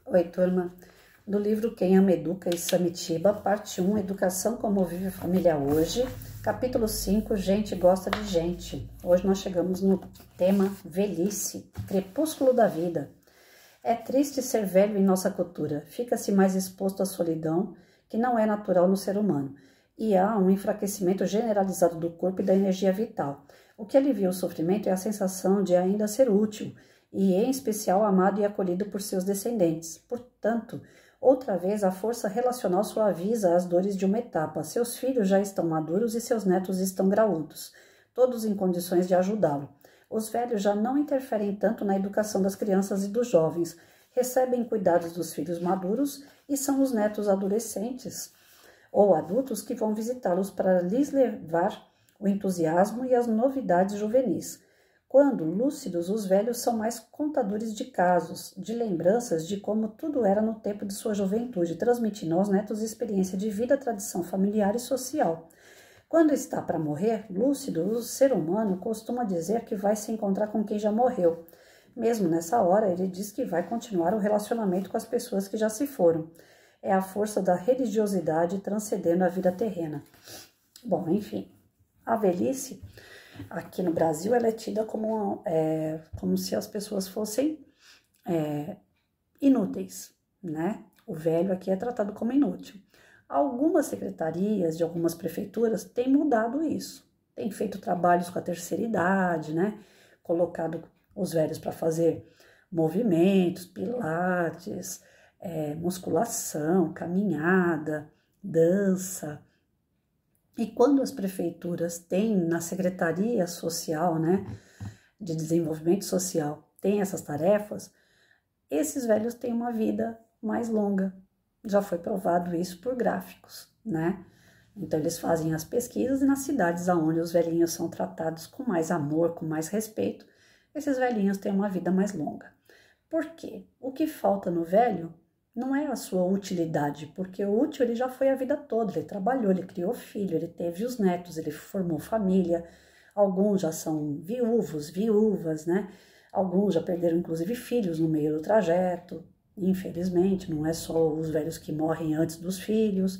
Oi, turma. Do livro Quem Ama Educa e Samitiba, parte 1, Educação como vive a família hoje, capítulo 5, Gente gosta de gente. Hoje nós chegamos no tema velhice, crepúsculo da vida. É triste ser velho em nossa cultura, fica-se mais exposto à solidão, que não é natural no ser humano, e há um enfraquecimento generalizado do corpo e da energia vital. O que alivia o sofrimento é a sensação de ainda ser útil, e em especial amado e acolhido por seus descendentes. Portanto, outra vez a força relacional suaviza as dores de uma etapa. Seus filhos já estão maduros e seus netos estão graúdos, todos em condições de ajudá-lo. Os velhos já não interferem tanto na educação das crianças e dos jovens, recebem cuidados dos filhos maduros e são os netos adolescentes ou adultos que vão visitá-los para lhes levar o entusiasmo e as novidades juvenis. Quando lúcidos, os velhos são mais contadores de casos, de lembranças de como tudo era no tempo de sua juventude, transmitindo aos netos experiência de vida, tradição familiar e social. Quando está para morrer, lúcido, o ser humano costuma dizer que vai se encontrar com quem já morreu. Mesmo nessa hora, ele diz que vai continuar o relacionamento com as pessoas que já se foram. É a força da religiosidade transcendendo a vida terrena. Bom, enfim, a velhice aqui no Brasil ela é tida como se as pessoas fossem inúteis, né? O velho aqui é tratado como inútil. Algumas secretarias de algumas prefeituras têm mudado isso, têm feito trabalhos com a terceira idade, né? Colocado os velhos para fazer movimentos, pilates, musculação, caminhada, dança. E quando as prefeituras têm na Secretaria Social, né, de Desenvolvimento Social, têm essas tarefas, esses velhos têm uma vida mais longa. Já foi provado isso por gráficos, né? Então, eles fazem as pesquisas e nas cidades onde os velhinhos são tratados com mais amor, com mais respeito, esses velhinhos têm uma vida mais longa. Por quê? O que falta no velho não é a sua utilidade, porque o útil ele já foi a vida toda, ele trabalhou, ele criou filho, ele teve os netos, ele formou família, alguns já são viúvos, viúvas, né? Alguns já perderam inclusive filhos no meio do trajeto, infelizmente, não é só os velhos que morrem antes dos filhos.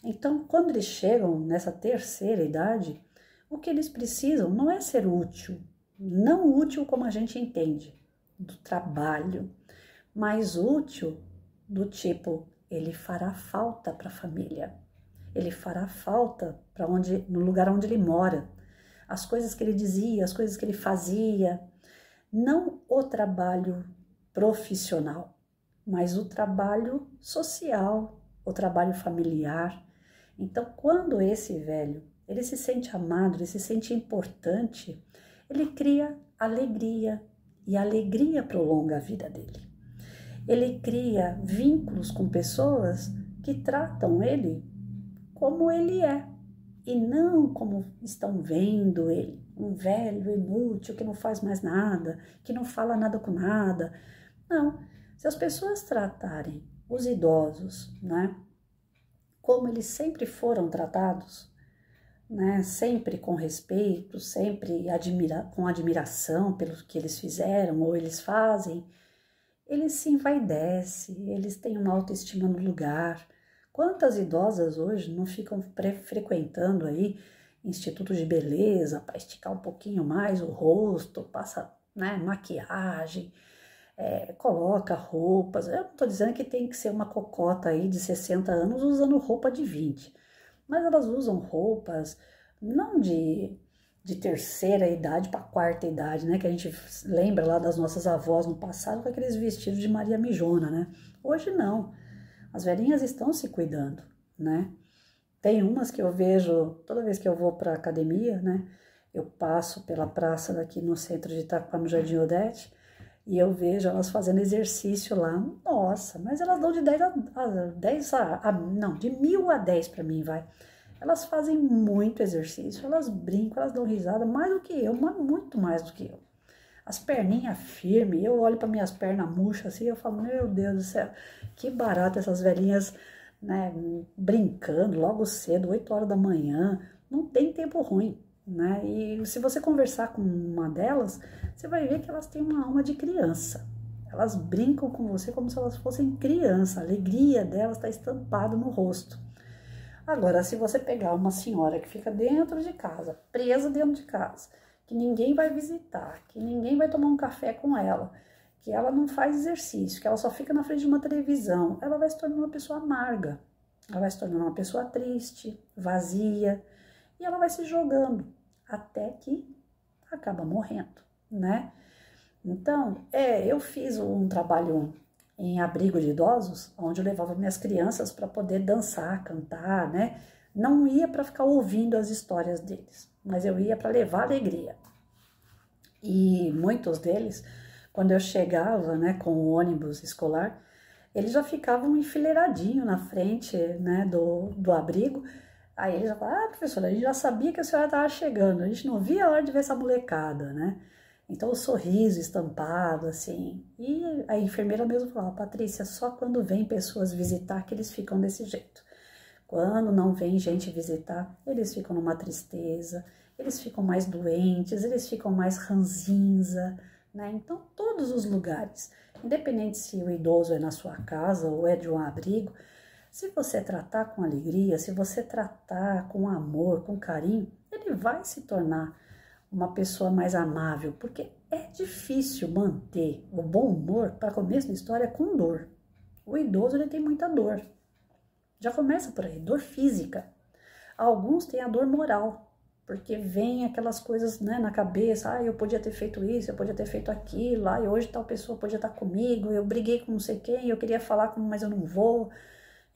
Então, quando eles chegam nessa terceira idade, o que eles precisam não é ser útil, não útil como a gente entende, do trabalho, mas útil do tipo, ele fará falta para a família, ele fará falta no lugar onde ele mora, as coisas que ele dizia, as coisas que ele fazia, não o trabalho profissional, mas o trabalho social, o trabalho familiar. Então, quando esse velho, ele se sente amado, ele se sente importante, ele cria alegria, e a alegria prolonga a vida dele. Ele cria vínculos com pessoas que tratam ele como ele é, e não como estão vendo ele, um velho inútil que não faz mais nada, que não fala nada com nada. Não, se as pessoas tratarem os idosos, né, como eles sempre foram tratados, né, sempre com respeito, sempre com admiração pelo que eles fizeram ou eles fazem, eles se envaidecem, eles têm uma autoestima no lugar. Quantas idosas hoje não ficam frequentando aí institutos de beleza para esticar um pouquinho mais o rosto, passa, né, maquiagem, coloca roupas. Eu não estou dizendo que tem que ser uma cocota aí de 60 anos usando roupa de 20, mas elas usam roupas não de terceira idade para quarta idade, né? Que a gente lembra lá das nossas avós no passado com aqueles vestidos de Maria Mijona, né? Hoje não. As velhinhas estão se cuidando, né? Tem umas que eu vejo, toda vez que eu vou para academia, né? Eu passo pela praça daqui no centro de Itaquá, no Jardim Odete, e eu vejo elas fazendo exercício lá. Nossa, mas elas dão de 10 não, de 1000 a 10 para mim, vai. Elas fazem muito exercício, elas brincam, elas dão risada, mais do que eu, mas muito mais do que eu. As perninhas firmes, eu olho para minhas pernas murchas assim, eu falo, meu Deus do céu, que barato essas velhinhas, né, brincando logo cedo, 8 horas da manhã, não tem tempo ruim, né? E se você conversar com uma delas, você vai ver que elas têm uma alma de criança. Elas brincam com você como se elas fossem criança. A alegria delas está estampada no rosto. Agora, se você pegar uma senhora que fica dentro de casa, presa dentro de casa, que ninguém vai visitar, que ninguém vai tomar um café com ela, que ela não faz exercício, que ela só fica na frente de uma televisão, ela vai se tornar uma pessoa amarga, ela vai se tornar uma pessoa triste, vazia, e ela vai se jogando até que acaba morrendo, né? Então, eu fiz um trabalho em abrigo de idosos, onde eu levava minhas crianças para poder dançar, cantar, né? Não ia para ficar ouvindo as histórias deles, mas eu ia para levar alegria. E muitos deles, quando eu chegava, né, com o ônibus escolar, eles já ficavam enfileiradinho na frente, né, do abrigo. Aí eles já falavam, professora, a gente já sabia que a senhora estava chegando, a gente não via a hora de ver essa molecada, né? Então, o sorriso estampado, assim. E a enfermeira mesmo falava, Patrícia, só quando vem pessoas visitar que eles ficam desse jeito. Quando não vem gente visitar, eles ficam numa tristeza, eles ficam mais doentes, eles ficam mais ranzinza, né? Então, todos os lugares, independente se o idoso é na sua casa ou é de um abrigo, se você tratar com alegria, se você tratar com amor, com carinho, ele vai se tornar uma pessoa mais amável, porque é difícil manter o bom humor para começo da história com dor. O idoso ele tem muita dor. Já começa por aí, dor física. Alguns têm a dor moral, porque vem aquelas coisas, né, na cabeça, eu podia ter feito isso, eu podia ter feito aquilo, e hoje tal pessoa podia estar comigo, eu briguei com não sei quem, eu queria falar com, mas eu não vou.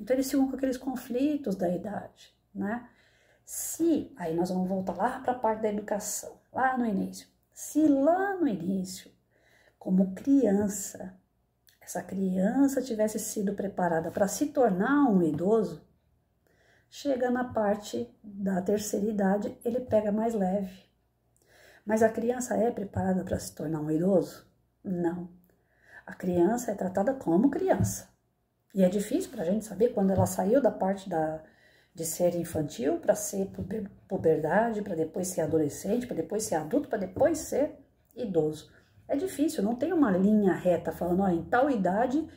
Então eles ficam com aqueles conflitos da idade, né? Aí nós vamos voltar lá para a parte da educação, lá no início. Se lá no início, como criança, essa criança tivesse sido preparada para se tornar um idoso, chega na parte da terceira idade, ele pega mais leve. Mas a criança é preparada para se tornar um idoso? Não. A criança é tratada como criança. E é difícil para a gente saber quando ela saiu da parte de ser infantil para ser puberdade, para depois ser adolescente, para depois ser adulto, para depois ser idoso. É difícil, não tem uma linha reta falando, em tal idade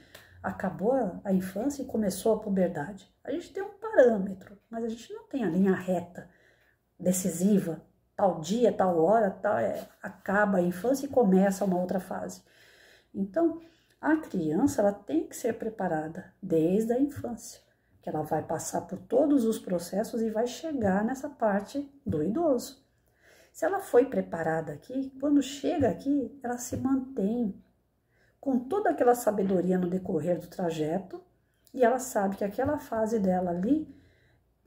acabou a infância e começou a puberdade. A gente tem um parâmetro, mas a gente não tem a linha reta, decisiva, tal dia, tal hora, acaba a infância e começa uma outra fase. Então, a criança ela tem que ser preparada desde a infância, que ela vai passar por todos os processos e vai chegar nessa parte do idoso. Se ela foi preparada aqui, quando chega aqui, ela se mantém com toda aquela sabedoria no decorrer do trajeto e ela sabe que aquela fase dela ali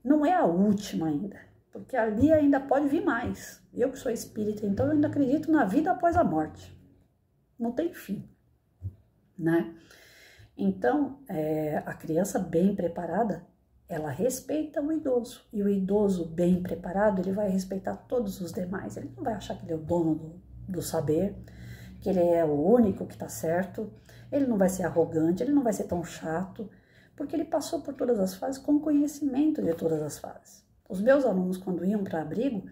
não é a última ainda, porque ali ainda pode vir mais. Eu que sou espírita, então eu ainda acredito na vida após a morte. Não tem fim, né? Então, a criança bem preparada, ela respeita o idoso. E o idoso bem preparado, ele vai respeitar todos os demais. Ele não vai achar que ele é o dono do saber, que ele é o único que está certo. Ele não vai ser arrogante, ele não vai ser tão chato, porque ele passou por todas as fases com conhecimento de todas as fases. Os meus alunos, quando iam para abrigo,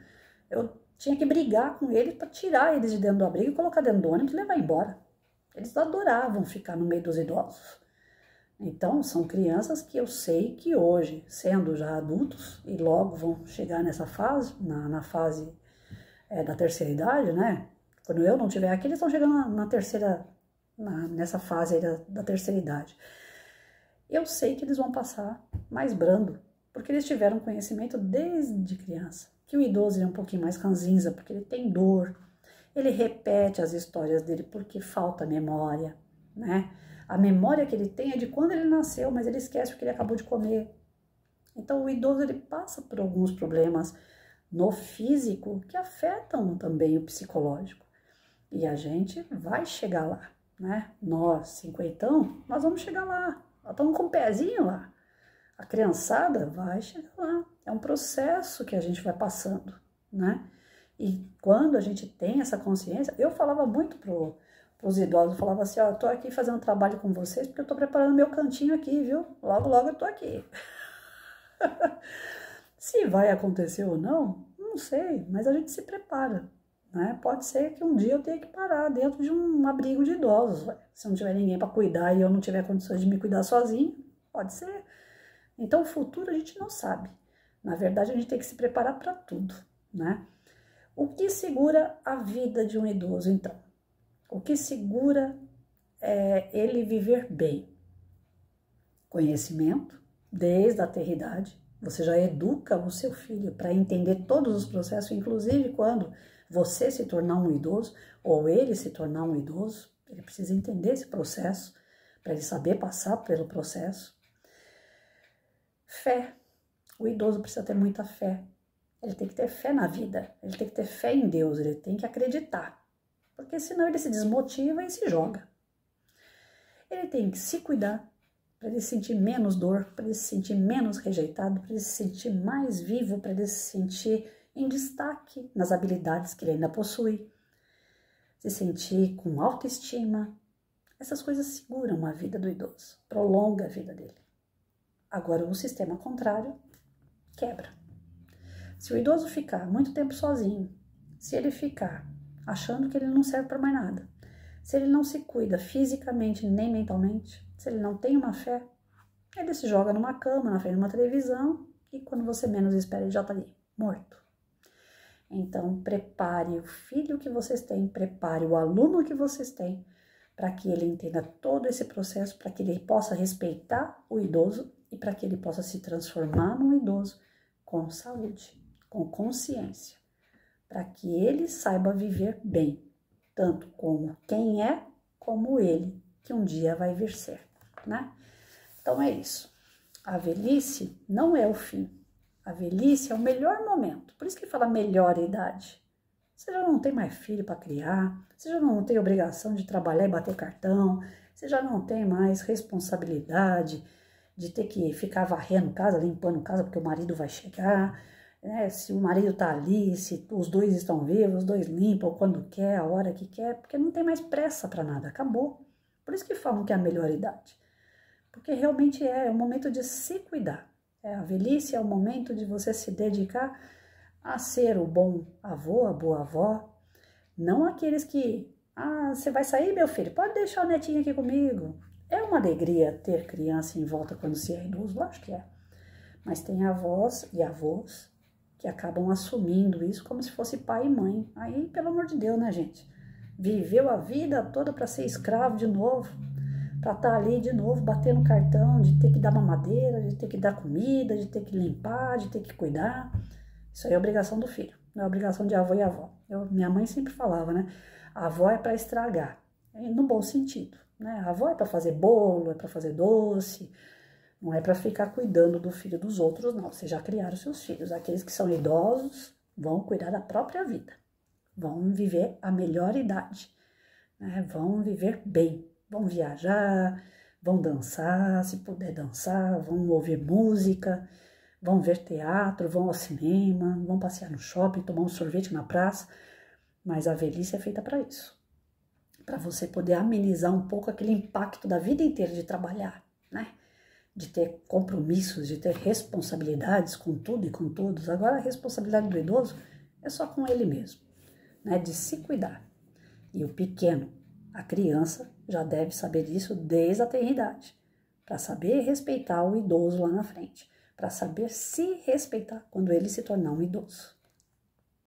eu tinha que brigar com eles para tirar eles de dentro do abrigo e colocar dentro do ônibus e levar embora. Eles adoravam ficar no meio dos idosos. Então, são crianças que eu sei que hoje, sendo já adultos, e logo vão chegar nessa fase, na fase da terceira idade, né? Quando eu não estiver aqui, eles estão chegando nessa fase aí da terceira idade. Eu sei que eles vão passar mais brando, porque eles tiveram conhecimento desde criança. Que o idoso é um pouquinho mais ranzinza, porque ele tem dor. Ele repete as histórias dele porque falta memória, né? A memória que ele tem é de quando ele nasceu, mas ele esquece o que ele acabou de comer. Então, o idoso ele passa por alguns problemas no físico que afetam também o psicológico. E a gente vai chegar lá, né? Nós, cinquentão, nós vamos chegar lá. Nós estamos com o pezinho lá. A criançada vai chegar lá. É um processo que a gente vai passando, né? E quando a gente tem essa consciência, eu falava muito pros idosos, eu falava assim, eu tô aqui fazendo trabalho com vocês porque eu tô preparando meu cantinho aqui, viu? Logo, logo eu tô aqui. Se vai acontecer ou não, não sei, mas a gente se prepara, né? Pode ser que um dia eu tenha que parar dentro de um abrigo de idosos. Se não tiver ninguém para cuidar e eu não tiver condições de me cuidar sozinho, pode ser. Então, o futuro a gente não sabe. Na verdade, a gente tem que se preparar para tudo, né? O que segura a vida de um idoso, então? O que segura ele viver bem? Conhecimento, desde a tenridade. Você já educa o seu filho para entender todos os processos, inclusive quando você se tornar um idoso ou ele se tornar um idoso, ele precisa entender esse processo para ele saber passar pelo processo. Fé. O idoso precisa ter muita fé. Ele tem que ter fé na vida, ele tem que ter fé em Deus, ele tem que acreditar, porque senão ele se desmotiva e se joga. Ele tem que se cuidar, para ele sentir menos dor, para ele se sentir menos rejeitado, para ele se sentir mais vivo, para ele se sentir em destaque nas habilidades que ele ainda possui, se sentir com autoestima. Essas coisas seguram a vida do idoso, prolonga a vida dele. Agora, o sistema contrário quebra. Se o idoso ficar muito tempo sozinho, se ele ficar achando que ele não serve para mais nada, se ele não se cuida fisicamente nem mentalmente, se ele não tem uma fé, ele se joga numa cama, na frente de uma televisão e quando você menos espera ele já está ali, morto. Então, prepare o filho que vocês têm, prepare o aluno que vocês têm para que ele entenda todo esse processo, para que ele possa respeitar o idoso e para que ele possa se transformar num idoso com saúde, com consciência, para que ele saiba viver bem, tanto como quem é, como ele, que um dia vai vir ser, né? Então é isso. A velhice não é o fim. A velhice é o melhor momento. Por isso que fala melhor idade. Você já não tem mais filho para criar, você já não tem obrigação de trabalhar e bater cartão, você já não tem mais responsabilidade de ter que ficar varrendo casa, limpando casa, porque o marido vai chegar, né? Se o marido tá ali, se os dois estão vivos, os dois limpam quando quer, a hora que quer, porque não tem mais pressa para nada, acabou. Por isso que falam que é a melhor idade. Porque realmente é o momento de se cuidar. A velhice é o momento de você se dedicar a ser o bom avô, a boa avó, não aqueles que, você vai sair, meu filho? Pode deixar o netinho aqui comigo. É uma alegria ter criança em volta quando se é idoso, lógico que é. Mas tem avós e avós que acabam assumindo isso como se fosse pai e mãe. Aí, pelo amor de Deus, né, gente? Viveu a vida toda para ser escravo de novo, para estar ali de novo, batendo cartão, de ter que dar mamadeira, de ter que dar comida, de ter que limpar, de ter que cuidar. Isso aí é obrigação do filho, não é obrigação de avô e avó. Minha mãe sempre falava, né? A avó é para estragar, no bom sentido, né? A avó é para fazer bolo, é para fazer doce, não é para ficar cuidando do filho dos outros, não. Vocês já criaram seus filhos. Aqueles que são idosos vão cuidar da própria vida, vão viver a melhor idade, né? Vão viver bem, vão viajar, vão dançar, se puder dançar, vão ouvir música, vão ver teatro, vão ao cinema, vão passear no shopping, tomar um sorvete na praça, mas a velhice é feita para isso, para você poder amenizar um pouco aquele impacto da vida inteira de trabalhar, né? De ter compromissos, de ter responsabilidades com tudo e com todos. Agora a responsabilidade do idoso é só com ele mesmo, né? De se cuidar. E o pequeno, a criança, já deve saber disso desde a tenridade, para saber respeitar o idoso lá na frente, para saber se respeitar quando ele se tornar um idoso.